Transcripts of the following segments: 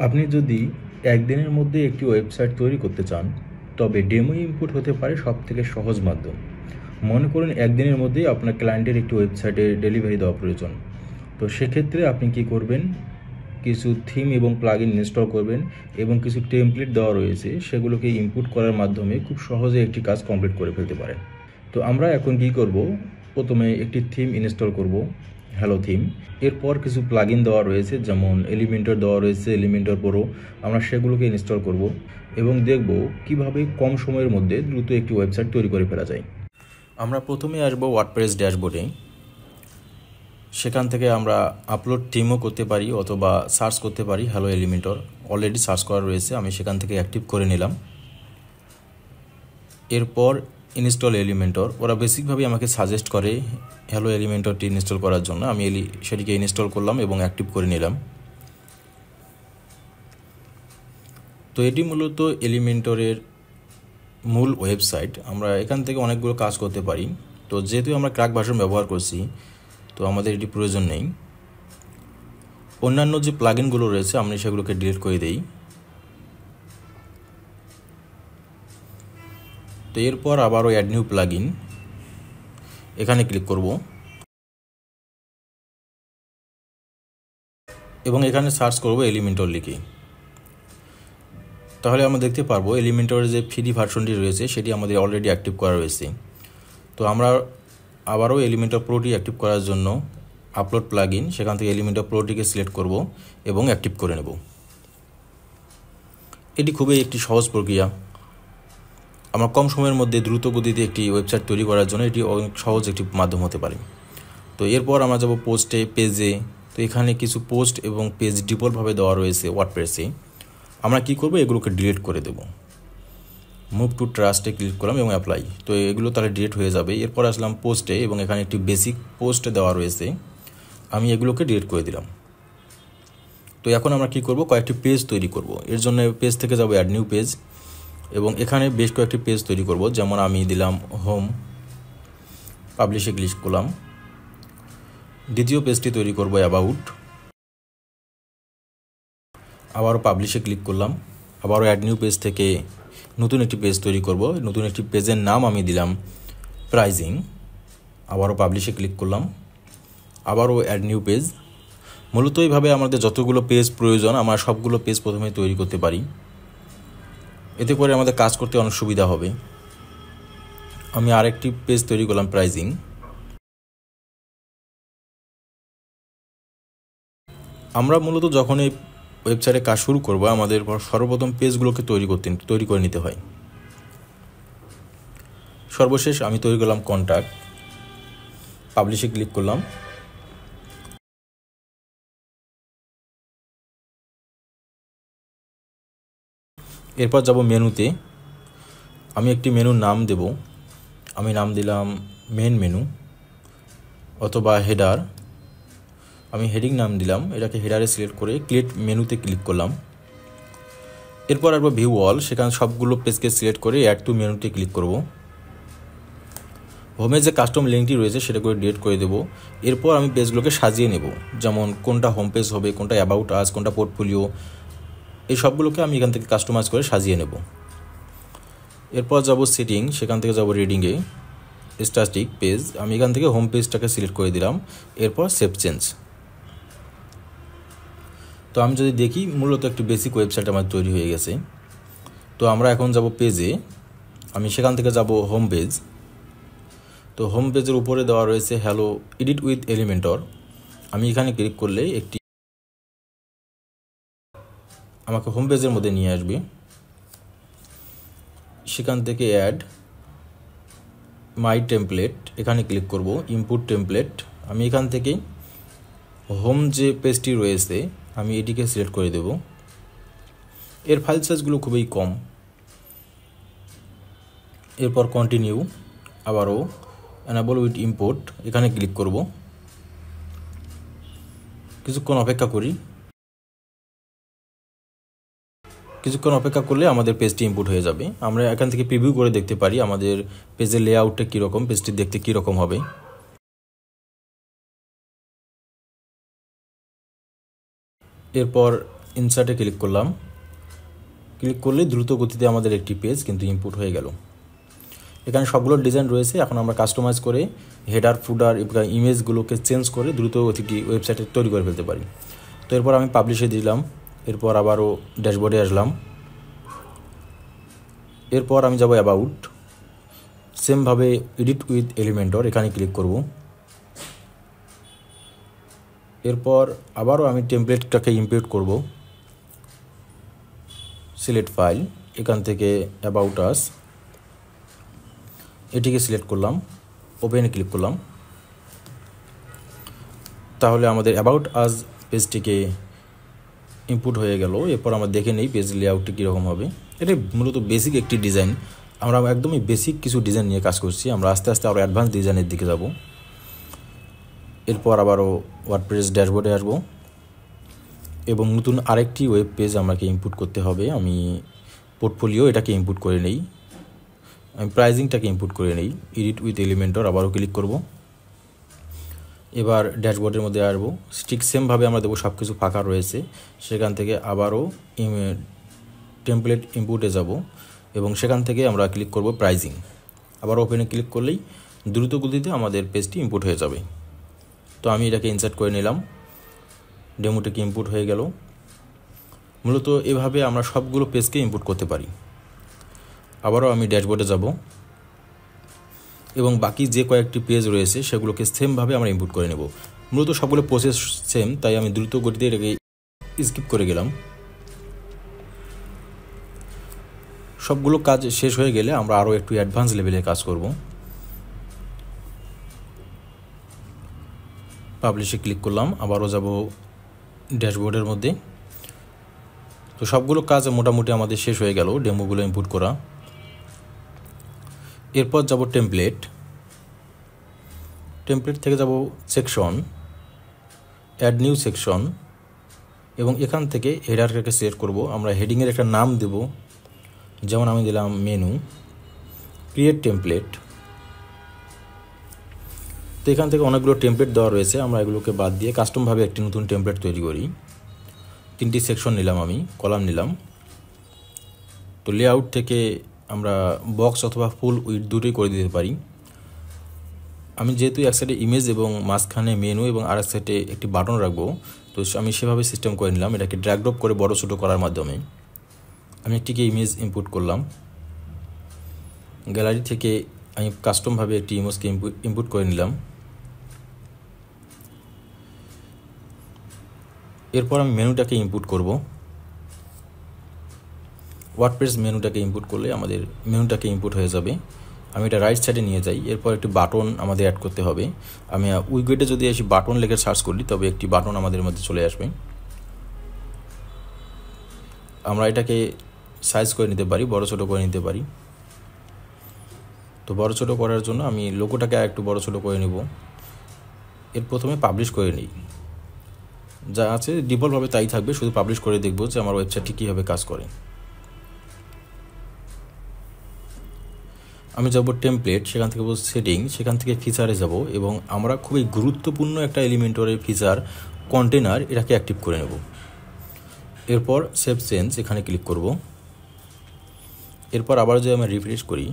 আপনি যদি একদিনের মধ্যে একটি ওয়েবসাইট তৈরি করতে চান, তবে ডেমো ইনপুট হতে পারে সবথেকে সহজ মাধ্যম। মনে করুন একদিনের মধ্যেই আপনার ক্লায়েন্টের একটি ওয়েবসাইটে ডেলিভারি দেওয়া প্রয়োজন। তো সেক্ষেত্রে আপনি কি করবেন? কিছু থিম এবং প্লাগইন ইনস্টল করবেন এবং কিছু টেমপ্লেট দেওয়া রয়েছে সেগুলোকে ইনপুট করার মাধ্যমে খুব সহজে একটি কাজ কমপ্লিট করে ফেলতে পারেন। তো আমরা এখন কি করব? প্রথমে একটি থিম ইনস্টল করব, হ্যালো থিম। এরপর কিছু প্লাগইন দেওয়া রয়েছে, যেমন এলিমেন্টর দেওয়া রয়েছে, এলিমেন্টর প্রো। আমরা সেগুলোকে ইনস্টল করব এবং দেখব কিভাবে কম সময়ের মধ্যে দ্রুত একটি ওয়েবসাইট তৈরি করে ফেলা যায়। আমরা প্রথমে আসব ওয়ার্ডপ্রেস ড্যাশবোর্ডে। সেখান থেকে আমরা আপলোড থিমও করতে পারি অথবা সার্চ করতে পারি হ্যালো এলিমেন্টর। অলরেডি সার্চ করা রয়েছে, আমি সেখান থেকে অ্যাক্টিভ করে নিলাম। এরপর ইনস্টল এলিমেন্টর। ওরা বেসিকভাবে আমাকে সাজেস্ট করে হ্যালো এলিমেন্টরটি ইনস্টল করার জন্য। আমি সেটিকে ইনস্টল করলাম এবং অ্যাক্টিভ করে নিলাম। তো এটি মূলত এলিমেন্টরের মূল ওয়েবসাইট। আমরা এখান থেকে অনেকগুলো কাজ করতে পারি। তো যেহেতু আমরা ক্র্যাক ভার্সন ব্যবহার করছি, তো আমাদের এটি প্রয়োজন নেই। অন্যান্য যে প্লাগইনগুলো রয়েছে আমরা সেগুলোকে ডিলিট করে দিই। তো এরপর আবারও অ্যাড নিউ প্লাগইন, এখানে ক্লিক করব এবং এখানে সার্চ করব এলিমেন্টর লিখে। তাহলে আমরা দেখতে পারবো এলিমেন্টরের যে ফ্রি ভার্সনটি রয়েছে সেটি আমাদের অলরেডি অ্যাক্টিভ করা রয়েছে। তো আমরা আবারও এলিমেন্টর প্রোটি অ্যাক্টিভ করার জন্য আপলোড প্লাগইন, সেখান থেকে এলিমেন্টর প্রোটিকে সিলেক্ট করব এবং অ্যাক্টিভ করে নেব। এটি খুবই একটি সহজ প্রক্রিয়া। আমরা কম সময়ের মধ্যে দ্রুত গতিতে একটি ওয়েবসাইট তৈরি করার জন্য এটি অনেক সহজ একটি মাধ্যম হতে পারে। তো এরপর আমরা যাব পোস্টে, পেজে। তো এখানে কিছু পোস্ট এবং পেজ ডিফল্টভাবে দেওয়া রয়েছে ওয়ার্ডপ্রেসে। আমরা কি করব? এগুলোকে ডিলিট করে দেব। মুভ টু ট্রাস্টে ক্লিক করলাম এবং অ্যাপ্লাই। তো এগুলো তাহলে ডিলিট হয়ে যাবে। এরপর আসলাম পোস্টে এবং এখানে একটি বেসিক পোস্ট দেওয়া রয়েছে, আমি এগুলোকে ডিলিট করে দিলাম। তো এখন আমরা কি করব? কয়েকটি পেজ তৈরি করব। এর জন্য পেজ থেকে যাব অ্যাড নিউ পেজ এবং এখানে বেশ কয়েকটি পেজ তৈরি করব। যেমন আমি দিলাম হোম, পাবলিশে ক্লিক করলাম। দ্বিতীয় পেজটি তৈরি করব অ্যাবাউট, আবারও পাবলিশে ক্লিক করলাম। আবারও অ্যাড নিউ পেজ থেকে নতুন একটি পেজ তৈরি করব। নতুন একটি পেজের নাম আমি দিলাম প্রাইজিং, আবারও পাবলিশে ক্লিক করলাম। আবারও অ্যাড নিউ পেজ। মূলত এইভাবে আমাদের যতগুলো পেজ প্রয়োজন আমরা সবগুলো পেজ প্রথমে তৈরি করতে পারি। এতে করে আমাদের কাজ করতে অনেক সুবিধা হবে। আমি আরেকটি পেজ তৈরি করলাম প্রাইজিং। আমরা মূলত যখন এই ওয়েবসাইটে কাজ শুরু করব আমাদের সর্বপ্রথম পেজগুলোকে তৈরি করে নিতে হয়। সর্বশেষ আমি তৈরি করলাম কন্ট্যাক্ট, পাবলিশে ক্লিক করলাম। এরপর যাব মেনুতে। আমি একটি মেনুর নাম দেব। আমি নাম দিলাম মেন মেনু অথবা হেডার। আমি হেডিং নাম দিলাম, এটাকে হেডারে সিলেক্ট করে ক্রিয়েট মেনুতে ক্লিক করলাম। এরপর আসবো ভিউ অল, সেখানে সবগুলো পেজকে সিলেক্ট করে অ্যাড টু মেনুতে ক্লিক করব। হোমে যে কাস্টম লিঙ্কটি রয়েছে সেটা করে ডিলিট করে দেবো। এরপর আমি পেজগুলোকে সাজিয়ে নেব, যেমন কোনটা হোম পেজ হবে, কোনটা অ্যাবাউট আস, কোনটা পোর্টফোলিও, এই সবগুলোকে আমি এখান থেকে কাস্টমাইজ করে সাজিয়ে নেব। এরপর যাব সেটিং, সেখান থেকে যাব রিডিংয়ে, স্ট্যাটিক পেজ। আমি এখান থেকে হোম পেজটাকে সিলেক্ট করে দিলাম। এরপর সেভ চেঞ্জ। তো আমি যদি দেখি মূলত একটি বেসিক ওয়েবসাইট আমার তৈরি হয়ে গেছে। তো আমরা এখন যাব পেজে। আমি সেখান থেকে যাব হোম পেজ। তো হোম পেজের উপরে দেওয়া রয়েছে হ্যালো এডিট উইথ এলিমেন্টর। আমি এখানে ক্লিক করলে আমাকে হোম পেজের মধ্যে নিয়ে আসবে। সেখান থেকে অ্যাড মাই টেমপ্লেট, এখানে ক্লিক করব। ইনপুট টেমপ্লেট, আমি এখান থেকে হোম যে পেজটি রয়েছে আমি এটিকে সিলেক্ট করে দেব। এর ফাইল সাইজগুলো খুবই কম। এরপর কন্টিনিউ, আবারও এনাবল উইথ ইম্পোর্ট, এখানে ক্লিক করব। কিছুক্ষণ অপেক্ষা করি। কিছুক্ষণ অপেক্ষা করলে আমাদের পেজটি ইনপুট হয়ে যাবে। আমরা এখান থেকে প্রিভিউ করে দেখতে পারি আমাদের পেজের লেআউটটা কীরকম, পেজটি দেখতে কীরকম হবে। এরপর ইনসার্টে ক্লিক করলাম। ক্লিক করলে দ্রুত গতিতে আমাদের একটি পেজ কিন্তু ইনপুট হয়ে গেল। এখানে সবগুলো ডিজাইন রয়েছে। এখন আমরা কাস্টমাইজ করে হেডার, ফুডার এবং ইমেজগুলোকে চেঞ্জ করে দ্রুত গতিটি ওয়েবসাইটে তৈরি করে ফেলতে পারি। তো এরপর আমি পাবলিশে দিলাম। এরপর আবারও ড্যাশবোর্ডে আসলাম। এরপর আমি যাব অ্যাবাউট। সেমভাবে এডিট উইথ এলিমেন্টর এখানে ক্লিক করব। এরপর আবারও আমি টেমপ্লেটটাকে ইম্পোর্ট করব। সিলেক্ট ফাইল, এখান থেকে অ্যাবাউট আস এটিকে সিলেক্ট করলাম, ওপেনে ক্লিক করলাম। তাহলে আমাদের অ্যাবাউট আস পেজটিকে ইনপুট হয়ে গেল। এরপর আমরা দেখে নেই পেজ লেআউটটি কীরকম হবে। এটা মূলত বেসিক একটি ডিজাইন। আমরা একদমই বেসিক কিছু ডিজাইন নিয়ে কাজ করছি। আমরা আস্তে আস্তে আরও অ্যাডভান্স ডিজাইনের দিকে যাব। এরপর আবারও ওয়ার্ডপ্রেস ড্যাশবোর্ডে আসবো এবং নতুন আরেকটি ওয়েব পেজ আমাকে ইনপুট করতে হবে। আমি পোর্টফোলিও এটাকে ইনপুট করে নেই, আমি প্রাইজিংটাকে ইনপুট করে নেই। এডিট উইথ এলিমেন্টর আবারও ক্লিক করব। এবার ড্যাশবোর্ডের মধ্যে আসবো। ঠিক সেমভাবে আমরা দেবো, সব কিছু ফাঁকা রয়েছে। সেখান থেকে আবারও টেমপ্লেট ইনপুটে যাব এবং সেখান থেকে আমরা ক্লিক করব প্রাইজিং। আবার ওপেনে ক্লিক করলেই দ্রুত গতিতে আমাদের পেজটি ইনপুট হয়ে যাবে। তো আমি এটাকে ইনসার্ট করে নিলাম। ডেমোটিকে ইনপুট হয়ে গেল। মূলত এভাবে আমরা সবগুলো পেজকে ইনপুট করতে পারি। আবারও আমি ড্যাশবোর্ডে যাব এবং বাকি যে কয়েকটি পেজ রয়েছে সেগুলোকে সেমভাবে আমরা ইনপুট করে নেব। মূলত সবগুলো প্রসেস সেম, তাই আমি দ্রুত গতিতে এটাকে স্কিপ করে গেলাম। সবগুলো কাজ শেষ হয়ে গেলে আমরা আরও একটু অ্যাডভান্স লেভেলে কাজ করব। পাবলিশে ক্লিক করলাম, আবারও যাব ড্যাশবোর্ডের মধ্যে। তো সবগুলো কাজ মোটামুটি আমাদের শেষ হয়ে গেল, ডেমোগুলো ইনপুট করা। এরপর যাব টেমপ্লেট থেকে যাব সেকশন, অ্যাড নিউ সেকশন এবং এখান থেকে হেডারটাকে সিলেক্ট করব। আমরা হেডিংয়ের একটা নাম দেব, যেমন আমি দিলাম মেনু। Create template. তো এখান থেকে অনেকগুলো টেমপ্লেট দেওয়া রয়েছে, আমরা এগুলোকে বাদ দিয়ে কাস্টমভাবে একটি নতুন টেমপ্লেট তৈরি করি। 3টি সেকশন নিলাম, আমি কলাম নিলাম। তো লেআউট থেকে আমরা বক্স অথবা ফুল উইথ দুটোই করে দিতে পারি। আমি যেহেতু এক সাইডে ইমেজ এবং মাঝখানে মেনু এবং আর এক সাইডে একটি বাটন রাখবো, তো আমি সেভাবে সিস্টেম করে নিলাম। এটাকে ড্র্যাগ ড্রপ করে বড় ছোটো করার মাধ্যমে আমি একটিকে ইমেজ ইনপুট করলাম। গ্যালারি থেকে আমি কাস্টমভাবে একটি ইমেজকে ইনপুট করে নিলাম। এরপর আমি মেনুটাকে ইনপুট করব। ওয়ার্ডপ্রেস মেনুটাকে ইনপুট করলে আমাদের মেনুটাকে ইনপুট হয়ে যাবে। আমি এটা রাইট সাইডে নিয়ে যাই। এরপর একটি বাটন আমাদের অ্যাড করতে হবে। আমি উইকেটে যদি এসে বাটন লিখে সার্চ করি তবে একটি বাটন আমাদের মধ্যে চলে আসবে। আমরা এটাকে সাইজ করে নিতে পারি, বড় ছোটো করে নিতে পারি। তো বড় ছোটো করার জন্য আমি লোগোটাকে আর একটু বড় ছোটো করে নিব। এর প্রথমে পাবলিশ করে নিই, যা আছে ডিফল্টভাবে তাই থাকবে, শুধু পাবলিশ করে দেখব যে আমার ওয়েবসাইটটি কীভাবে কাজ করে। আমি যাব টেমপ্লেট, সেখান থেকে বলব সেটিং, সেখান থেকে ফিচারে যাব এবং আমরা খুবই গুরুত্বপূর্ণ একটা এলিমেন্টরের ফিচার কন্টেনার, এটাকে অ্যাক্টিভ করে নেব। এরপর সেভ চেঞ্জ এখানে ক্লিক করব। এরপর আবার যদি আমি রিফ্রেশ করি,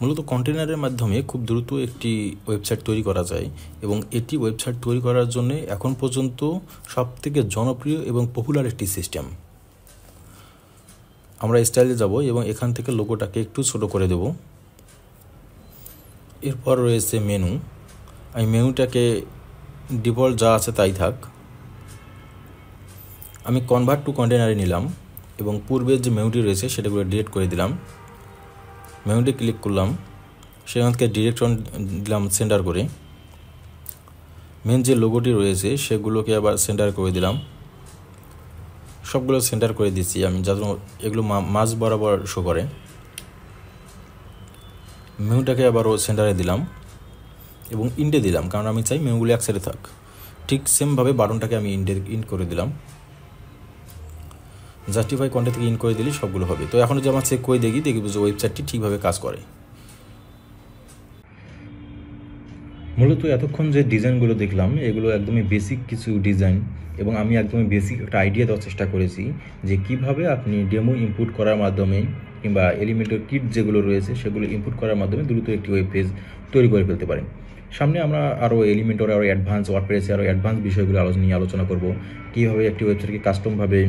মূলত কন্টেনারের মাধ্যমে খুব দ্রুত একটি ওয়েবসাইট তৈরি করা যায় এবং এটি ওয়েবসাইট তৈরি করার জন্য এখন পর্যন্ত সবথেকে জনপ্রিয় এবং পপুলার একটি সিস্টেম। আমরা স্টাইলে যাব এবং এখান থেকে লোগোটাকে একটু ছোট করে দেব। এরপর রয়েছে মেনু, আমি মেনুটাকে ডিফল্ট যা আছে তাই থাক। আমি কনভার্ট টু কন্টেনারে নিলাম এবং পূর্বের যে মেনুটি রয়েছে সেটাগুলো ডিলিট করে দিলাম। মেনুটি ক্লিক করলাম, সেখান থেকে ডিরেকশন দিলাম সেন্টার করে। মেন যে লোগোটি রয়েছে সেগুলোকে আবার সেন্টার করে দিলাম। সবগুলো সেন্টার করে দিচ্ছি আমি, যাতে এগুলো মাঝ বরাবর শো করে। মেনুটাকে আবারও সেন্টারে দিলাম এবং ইন্ডে দিলাম, কারণ আমি চাই মেনুগুলো এক সাইডে থাক। ঠিক সেমভাবে বাটনটাকে আমি ইন করে দিলাম। জাস্টিফাই কন্টেন্ট থেকে ইন করে দিলে সবগুলো হবে। তো এখন যদি আমার চেক করে দেখব যে ওয়েবসাইটটি ঠিকভাবে কাজ করে। মূলত এতক্ষণ যে ডিজাইনগুলো দেখলাম এগুলো একদমই বেসিক কিছু ডিজাইন, এবং আমি একদমই বেসিক একটা আইডিয়া দেওয়ার চেষ্টা করেছি যে কিভাবে আপনি ডেমো ইনপুট করার মাধ্যমে কিংবা এলিমেন্টের কিট যেগুলো রয়েছে সেগুলো ইনপুট করার মাধ্যমে দ্রুত একটি ওয়েব পেজ তৈরি করে ফেলতে পারেন। সামনে আমরা আরও এলিমেন্টর আরও অ্যাডভান্স ওয়ার্ডপ্রেসে আরও অ্যাডভান্স বিষয়গুলো নিয়ে আলোচনা করব। কীভাবে একটি ওয়েবসাইটকে কাস্টমভাবে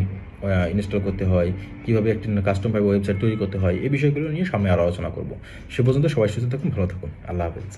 ইনস্টল করতে হয়, কীভাবে একটি কাস্টমভাবে ওয়েবসাইট তৈরি করতে হয়, এই বিষয়গুলো নিয়ে সামনে আরও আলোচনা করব। সে পর্যন্ত সবাই সুস্থ থাকুন, ভালো থাকুন। আল্লাহ হাফেজ।